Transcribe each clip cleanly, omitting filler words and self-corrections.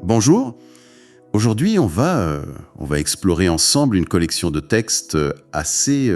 Bonjour, aujourd'hui on va explorer ensemble une collection de textes assez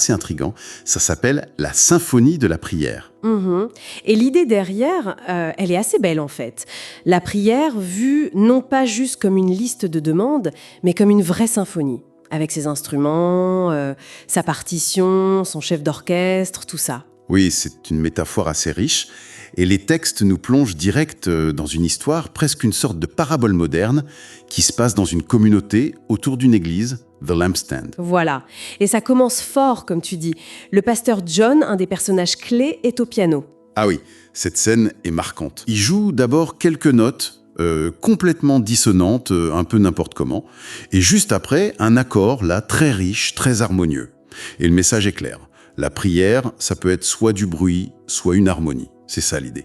intrigant. Ça s'appelle La Symphonie de la prière. Mhm. Et l'idée derrière, elle est assez belle en fait. La prière vue non pas juste comme une liste de demandes, mais comme une vraie symphonie, avec ses instruments, sa partition, son chef d'orchestre, tout ça. Oui, c'est une métaphore assez riche, et les textes nous plongent direct dans une histoire, presque une sorte de parabole moderne, qui se passe dans une communauté autour d'une église, The Lampstand. Voilà. Et ça commence fort, comme tu dis. Le pasteur John, un des personnages clés, est au piano. Ah oui, cette scène est marquante. Il joue d'abord quelques notes, complètement dissonantes, un peu n'importe comment, et juste après, un accord, là, très riche, très harmonieux. Et le message est clair. La prière, ça peut être soit du bruit, soit une harmonie. C'est ça l'idée.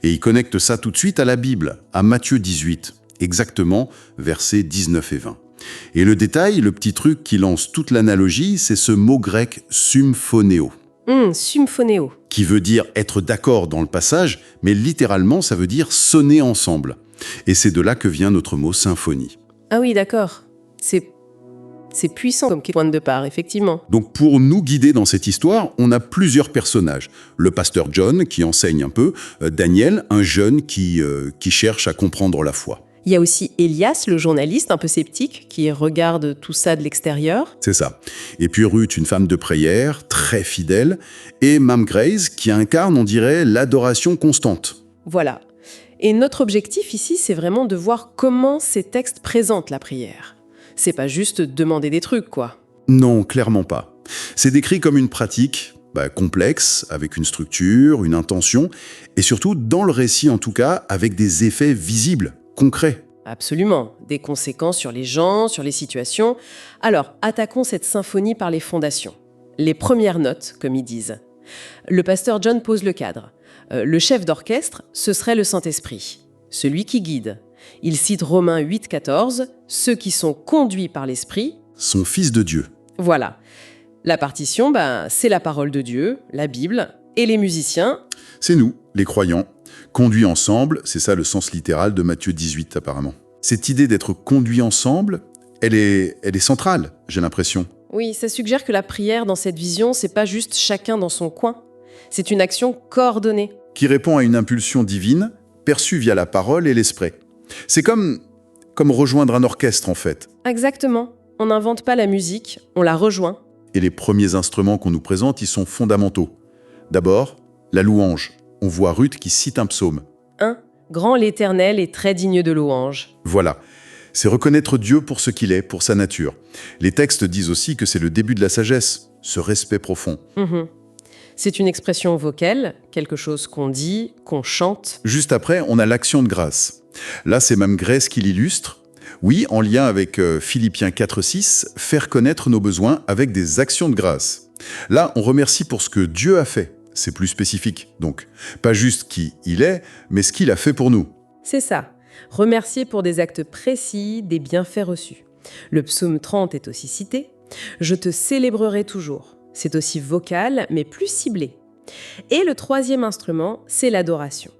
Et il connecte ça tout de suite à la Bible, à Matthieu 18, exactement versets 19 et 20. Et le détail, le petit truc qui lance toute l'analogie, c'est ce mot grec symphonéo, Symphonéo. qui veut dire être d'accord dans le passage, mais littéralement ça veut dire sonner ensemble. Et c'est de là que vient notre mot symphonie. Ah oui, d'accord. C'est puissant comme point de départ, effectivement. Donc pour nous guider dans cette histoire, on a plusieurs personnages. Le pasteur John, qui enseigne un peu, Daniel, un jeune qui cherche à comprendre la foi. Il y a aussi Elias, le journaliste un peu sceptique, qui regarde tout ça de l'extérieur. C'est ça. Et puis Ruth, une femme de prière, très fidèle, et Mam Grace, qui incarne, on dirait, l'adoration constante. Voilà. Et notre objectif ici, c'est vraiment de voir comment ces textes présentent la prière. C'est pas juste demander des trucs, quoi. Non, clairement pas. C'est décrit comme une pratique complexe, avec une structure, une intention, et surtout, dans le récit en tout cas, avec des effets visibles, concrets. Absolument. Des conséquences sur les gens, sur les situations. Alors, attaquons cette symphonie par les fondations. Les premières notes, comme ils disent. Le pasteur John pose le cadre. Le chef d'orchestre, ce serait le Saint-Esprit, celui qui guide. Il cite Romains 8, 14, « Ceux qui sont conduits par l'Esprit », Son Fils de Dieu. voilà. La partition, c'est la parole de Dieu, la Bible, et les musiciens. C'est nous, les croyants, conduits ensemble, c'est ça le sens littéral de Matthieu 18 apparemment. Cette idée d'être conduits ensemble, elle est centrale, j'ai l'impression. Oui, ça suggère que la prière dans cette vision, c'est pas juste chacun dans son coin. C'est une action coordonnée. Qui répond à une impulsion divine, perçue via la parole et l'esprit. C'est comme rejoindre un orchestre en fait. Exactement. On n'invente pas la musique, on la rejoint. Et les premiers instruments qu'on nous présente, ils sont fondamentaux. D'abord, la louange. On voit Ruth qui cite un psaume. 1. Grand l'Éternel est très digne de louange. Voilà. C'est reconnaître Dieu pour ce qu'il est, pour sa nature. Les textes disent aussi que c'est le début de la sagesse, ce respect profond. C'est une expression vocale, quelque chose qu'on dit, qu'on chante. Juste après, on a l'action de grâce. Là, c'est Mme Grace qui l'illustre. Oui, en lien avec Philippiens 4,6, faire connaître nos besoins avec des actions de grâce. Là, on remercie pour ce que Dieu a fait. C'est plus spécifique, donc. Pas juste qui il est, mais ce qu'il a fait pour nous. C'est ça. Remercier pour des actes précis, des bienfaits reçus. Le psaume 30 est aussi cité. « Je te célébrerai toujours ». C'est aussi vocal, mais plus ciblé. Et le troisième instrument, c'est l'adoration.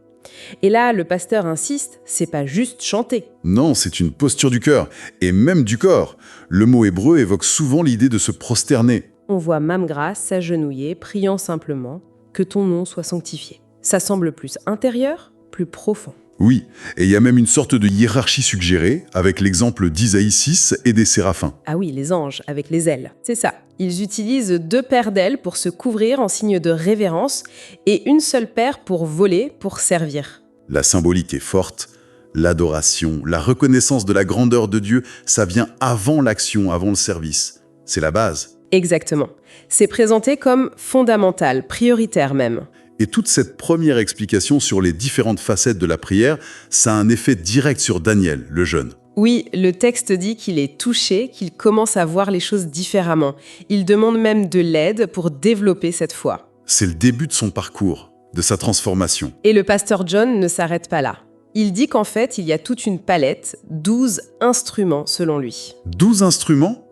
Et là, le pasteur insiste, c'est pas juste chanter. Non, c'est une posture du cœur, et même du corps. Le mot hébreu évoque souvent l'idée de se prosterner. On voit Mam Grace s'agenouiller, priant simplement « Que ton nom soit sanctifié ». Ça semble plus intérieur, plus profond. Oui, et il y a même une sorte de hiérarchie suggérée, avec l'exemple d'Isaïe 6 et des séraphins. Ah oui, les anges, avec les ailes. C'est ça. Ils utilisent 2 paires d'ailes pour se couvrir en signe de révérence et une seule paire pour voler, pour servir. La symbolique est forte, l'adoration, la reconnaissance de la grandeur de Dieu, ça vient avant l'action, avant le service. C'est la base. Exactement. C'est présenté comme fondamental, prioritaire même. Et toute cette première explication sur les différentes facettes de la prière, ça a un effet direct sur Daniel, le jeune. Oui, le texte dit qu'il est touché, qu'il commence à voir les choses différemment. Il demande même de l'aide pour développer cette foi. C'est le début de son parcours, de sa transformation. Et le pasteur John ne s'arrête pas là. Il dit qu'en fait, il y a toute une palette, 12 instruments selon lui. 12 instruments ?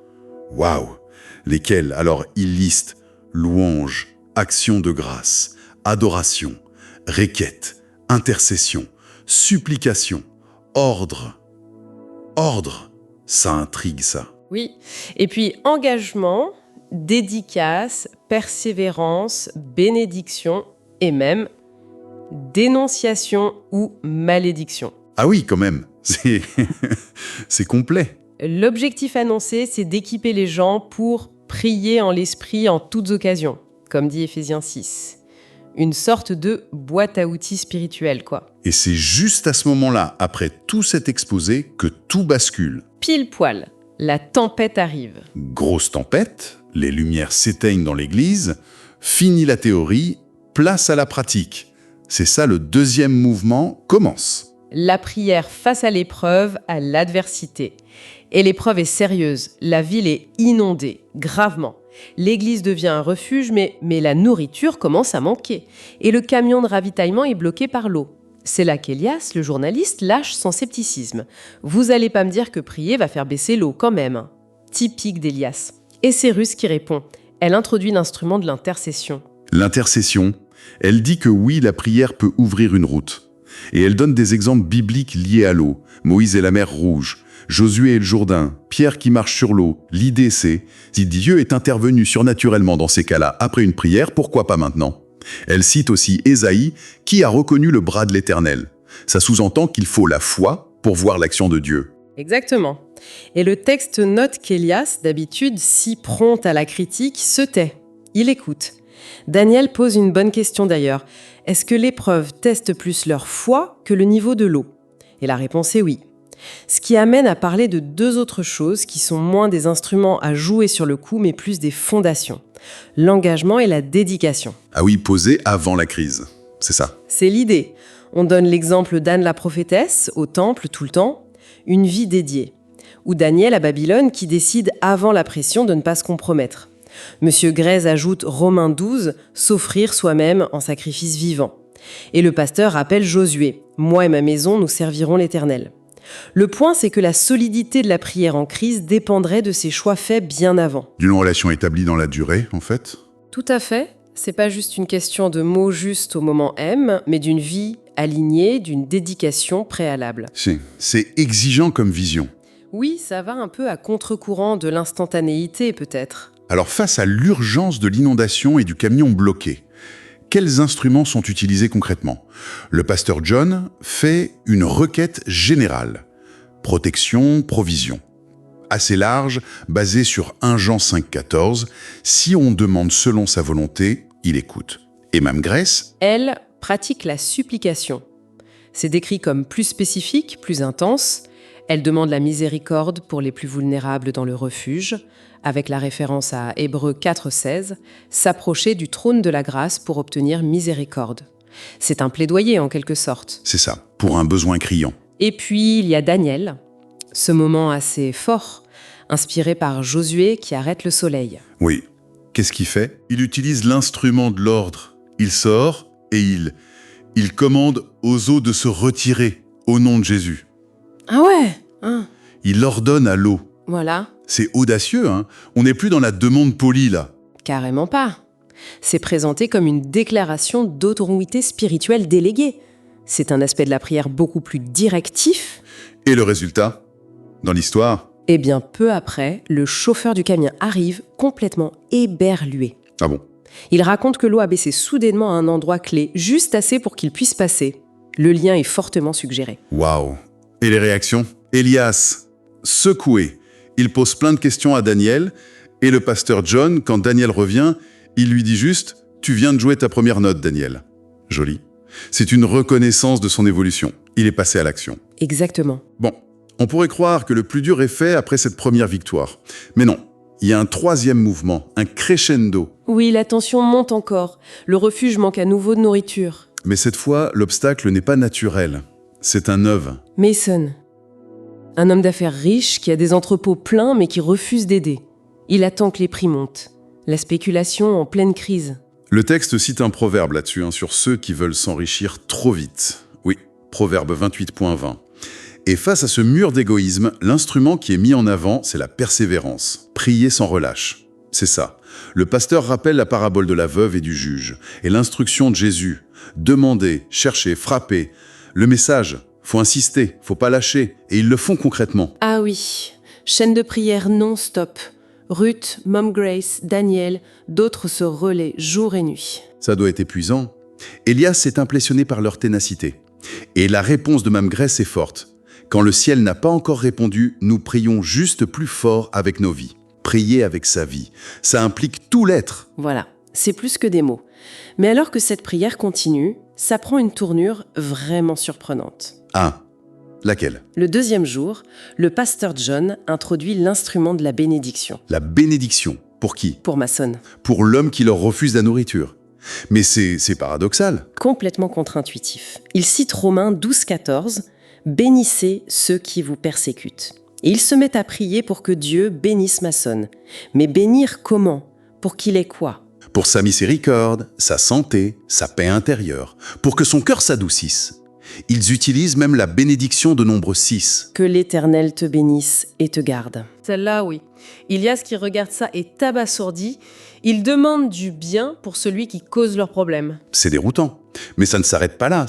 Waouh ! Lesquels ? Alors, il liste louange, action de grâce, adoration, requête, intercession, supplication, ordre. Ordre, ça intrigue ça. Oui. Et puis engagement, dédicace, persévérance, bénédiction et même dénonciation ou malédiction. Ah oui, quand même, c'est c'est complet. L'objectif annoncé, c'est d'équiper les gens pour prier en l'esprit en toutes occasions, comme dit Éphésiens 6. Une sorte de boîte à outils spirituelle, quoi. Et c'est juste à ce moment-là, après tout cet exposé, que tout bascule. Pile poil, la tempête arrive. Grosse tempête, les lumières s'éteignent dans l'église, fini la théorie, place à la pratique. C'est ça, le deuxième mouvement commence. La prière face à l'épreuve, à l'adversité. Et l'épreuve est sérieuse, la ville est inondée, gravement. L'église devient un refuge, mais la nourriture commence à manquer. Et le camion de ravitaillement est bloqué par l'eau. C'est là qu'Élias, le journaliste, lâche son scepticisme. Vous allez pas me dire que prier va faire baisser l'eau quand même. Typique d'Élias. Et c'est Ruth qui répond. Elle introduit l'instrument de l'intercession. L'intercession, elle dit que oui, la prière peut ouvrir une route. Et elle donne des exemples bibliques liés à l'eau. Moïse et la mer Rouge, Josué et le Jourdain, Pierre qui marche sur l'eau. L'idée c'est, si Dieu est intervenu surnaturellement dans ces cas-là après une prière, pourquoi pas maintenant? Elle cite aussi Ésaïe qui a reconnu le bras de l'Éternel. Ça sous-entend qu'il faut la foi pour voir l'action de Dieu. Exactement. Et le texte note qu'Élias, d'habitude si prompt à la critique, se tait. Il écoute. Daniel pose une bonne question d'ailleurs. Est-ce que l'épreuve teste plus leur foi que le niveau de l'eau? Et la réponse est oui. Ce qui amène à parler de deux autres choses qui sont moins des instruments à jouer sur le coup, mais plus des fondations. L'engagement et la dédication. Ah oui, posé avant la crise. C'est ça. C'est l'idée. On donne l'exemple d'Anne la prophétesse, au temple tout le temps, une vie dédiée. Ou Daniel à Babylone qui décide avant la pression de ne pas se compromettre. Monsieur Grèze ajoute Romains 12, s'offrir soi-même en sacrifice vivant. Et le pasteur rappelle Josué, moi et ma maison, nous servirons l'Éternel. Le point, c'est que la solidité de la prière en crise dépendrait de ses choix faits bien avant. D'une relation établie dans la durée, en fait. Tout à fait. C'est pas juste une question de mots justes au moment M, mais d'une vie alignée, d'une dédication préalable. C'est exigeant comme vision. Oui, ça va un peu à contre-courant de l'instantanéité, peut-être. Alors face à l'urgence de l'inondation et du camion bloqué, quels instruments sont utilisés concrètement? Le pasteur John fait une requête générale. Protection, provision. Assez large, basée sur 1 Jean 5,14. Si on demande selon sa volonté, il écoute. Et Mme Grèce, Elle pratique la supplication. C'est décrit comme plus spécifique, plus intense. Elle demande la miséricorde pour les plus vulnérables dans le refuge, avec la référence à Hébreux 4,16, s'approcher du trône de la grâce pour obtenir miséricorde. C'est un plaidoyer en quelque sorte. c'est ça, pour un besoin criant. Et puis il y a Daniel, ce moment assez fort, inspiré par Josué qui arrête le soleil. Oui. Qu'est-ce qu'il fait? Il utilise l'instrument de l'ordre. Il sort et il commande aux eaux de se retirer au nom de Jésus. Ah ouais, Il ordonne à l'eau. voilà, C'est audacieux, hein? On n'est plus dans la demande polie, là. carrément pas. C'est présenté comme une déclaration d'autorité spirituelle déléguée. C'est un aspect de la prière beaucoup plus directif. Et le résultat? Dans l'histoire? Et bien peu après, le chauffeur du camion arrive complètement éberlué. Ah bon? Il raconte que l'eau a baissé soudainement à un endroit clé, juste assez pour qu'il puisse passer. Le lien est fortement suggéré. Waouh! Et les réactions? Élias, secoué. Il pose plein de questions à Daniel, et le pasteur John, quand Daniel revient, il lui dit juste « Tu viens de jouer ta première note, Daniel. » Joli. C'est une reconnaissance de son évolution. Il est passé à l'action. Exactement. Bon, on pourrait croire que le plus dur est fait après cette première victoire. Mais non, il y a un troisième mouvement, un crescendo. Oui, la tension monte encore. Le refuge manque à nouveau de nourriture. Mais cette fois, l'obstacle n'est pas naturel. C'est un œuvre. Mason, un homme d'affaires riche qui a des entrepôts pleins mais qui refuse d'aider. Il attend que les prix montent. La spéculation en pleine crise. Le texte cite un proverbe là-dessus, sur ceux qui veulent s'enrichir trop vite. Oui, proverbe 28.20. Et face à ce mur d'égoïsme, l'instrument qui est mis en avant, c'est la persévérance. Prier sans relâche. C'est ça. Le pasteur rappelle la parabole de la veuve et du juge, et l'instruction de Jésus. Demandez, cherchez, frappez. Le message, faut insister, faut pas lâcher, et ils le font concrètement. Ah oui, chaîne de prière non-stop. Ruth, Mom Grace, Daniel, d'autres se relaient jour et nuit. Ça doit être épuisant. Elias est impressionné par leur ténacité. Et la réponse de Mame Grace est forte. Quand le ciel n'a pas encore répondu, nous prions juste plus fort avec nos vies. Prier avec sa vie, ça implique tout l'être. Voilà, c'est plus que des mots. Mais alors que cette prière continue, ça prend une tournure vraiment surprenante. Ah, laquelle? Le deuxième jour, le pasteur John introduit l'instrument de la bénédiction. La bénédiction. Pour qui? Pour Mason. Pour l'homme qui leur refuse la nourriture. Mais c'est paradoxal. Complètement contre-intuitif. Il cite Romains 12-14, « Bénissez ceux qui vous persécutent ». Et il se met à prier pour que Dieu bénisse Mason. Mais bénir comment? Pour qu'il ait quoi? Pour sa miséricorde, sa santé, sa paix intérieure, pour que son cœur s'adoucisse. Ils utilisent même la bénédiction de nombre 6. Que l'Éternel te bénisse et te garde. Celle-là, oui. Elias qui regarde ça est abasourdi. Il demande du bien pour celui qui cause leurs problèmes. C'est déroutant. Mais ça ne s'arrête pas là.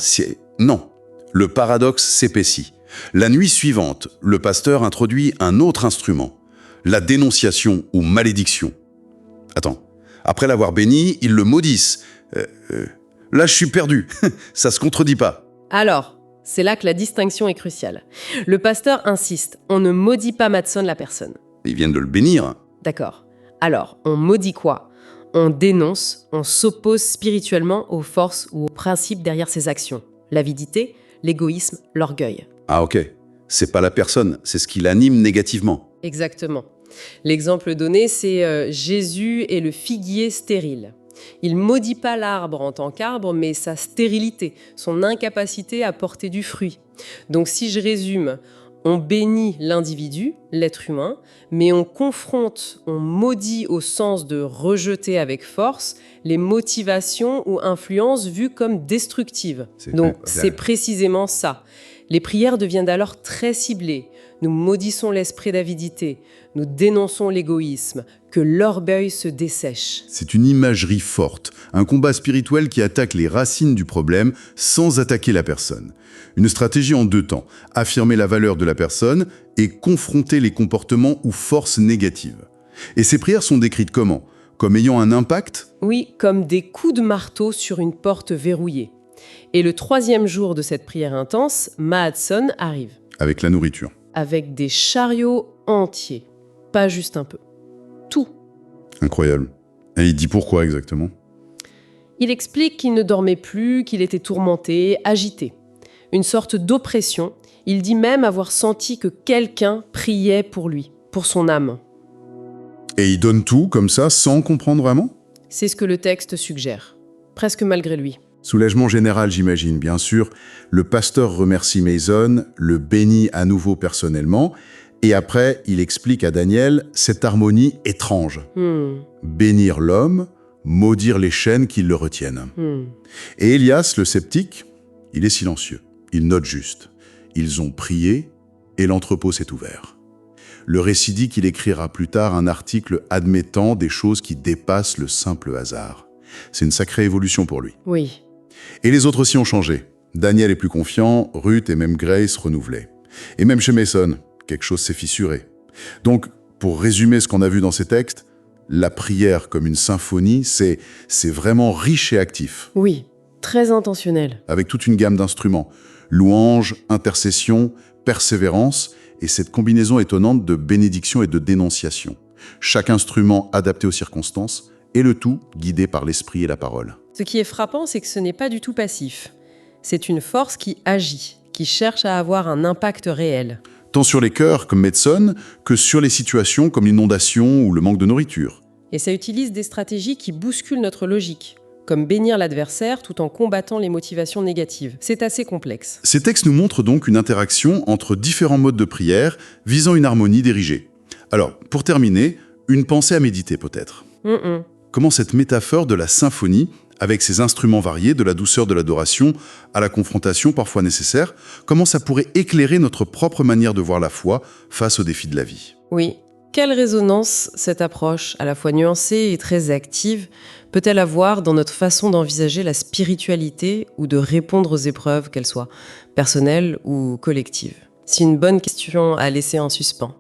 Non. Le paradoxe s'épaissit. La nuit suivante, le pasteur introduit un autre instrument, la dénonciation ou malédiction. Attends, après l'avoir béni, ils le maudissent. Là, je suis perdu. Ça se contredit pas. Alors, c'est là que la distinction est cruciale. Le pasteur insiste, on ne maudit pas Mason la personne. Ils viennent de le bénir. D'accord. Alors, on maudit quoi? On dénonce, on s'oppose spirituellement aux forces ou aux principes derrière ses actions. L'avidité, l'égoïsme, l'orgueil. Ah ok, c'est pas la personne, c'est ce qui l'anime négativement. Exactement. L'exemple donné, c'est Jésus et le figuier stérile. Il maudit pas l'arbre en tant qu'arbre, mais sa stérilité, son incapacité à porter du fruit. Donc si je résume, on bénit l'individu, l'être humain, mais on confronte, on maudit au sens de rejeter avec force les motivations ou influences vues comme destructives. Donc c'est précisément ça. Les prières deviennent alors très ciblées. Nous maudissons l'esprit d'avidité, nous dénonçons l'égoïsme, que l'orgueil se dessèche. C'est une imagerie forte, un combat spirituel qui attaque les racines du problème sans attaquer la personne. Une stratégie en deux temps, affirmer la valeur de la personne et confronter les comportements ou forces négatives. Et ces prières sont décrites comment? Comme ayant un impact? Oui, comme des coups de marteau sur une porte verrouillée. Et le troisième jour de cette prière intense, Mason arrive. Avec la nourriture. Avec des chariots entiers. Pas juste un peu. Tout. Incroyable. Et il dit pourquoi exactement? Il explique qu'il ne dormait plus, qu'il était tourmenté, agité. Une sorte d'oppression. Il dit même avoir senti que quelqu'un priait pour lui, pour son âme. Et il donne tout comme ça, sans comprendre vraiment? C'est ce que le texte suggère. Presque malgré lui. Soulagement général, j'imagine, bien sûr. Le pasteur remercie Mason, le bénit à nouveau personnellement, et après, il explique à Daniel cette harmonie étrange. Bénir l'homme, maudire les chaînes qui le retiennent. Et Elias, le sceptique, il est silencieux. Il note juste. Ils ont prié et l'entrepôt s'est ouvert. Le récit dit qu'il écrira plus tard un article admettant des choses qui dépassent le simple hasard. C'est une sacrée évolution pour lui. Oui. Et les autres aussi ont changé. Daniel est plus confiant, Ruth et même Grace renouvelaient. Et même chez Mason, quelque chose s'est fissuré. Donc, pour résumer ce qu'on a vu dans ces textes, la prière comme une symphonie, c'est vraiment riche et actif. Oui, très intentionnel. Avec toute une gamme d'instruments. Louange, intercession, persévérance, et cette combinaison étonnante de bénédiction et de dénonciation. Chaque instrument adapté aux circonstances, et le tout guidé par l'esprit et la parole. Ce qui est frappant, c'est que ce n'est pas du tout passif. C'est une force qui agit, qui cherche à avoir un impact réel. Tant sur les cœurs, comme Mason, que sur les situations comme l'inondation ou le manque de nourriture. Et ça utilise des stratégies qui bousculent notre logique, comme bénir l'adversaire tout en combattant les motivations négatives. C'est assez complexe. Ces textes nous montrent donc une interaction entre différents modes de prière visant une harmonie dirigée. Alors, pour terminer, une pensée à méditer peut-être. Comment cette métaphore de la symphonie, avec ses instruments variés, de la douceur de l'adoration à la confrontation parfois nécessaire, comment ça pourrait éclairer notre propre manière de voir la foi face aux défis de la vie? Oui, Quelle résonance cette approche, à la fois nuancée et très active, peut-elle avoir dans notre façon d'envisager la spiritualité ou de répondre aux épreuves, qu'elles soient personnelles ou collectives? C'est une bonne question à laisser en suspens.